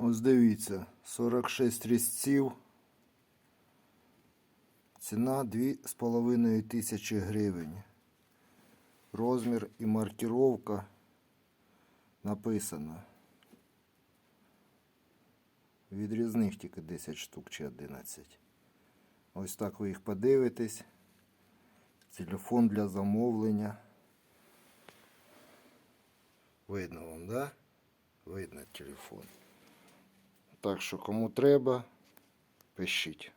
Ось дивіться, 46 різців. Ціна 2500 гривень. Розмір і маркировка написано. Відрізних тільки 10 штук чи 11. Ось так ви їх подивитесь. Телефон для замовлення. Видно вам, да? Видно телефон. Так що кому треба, пишіть.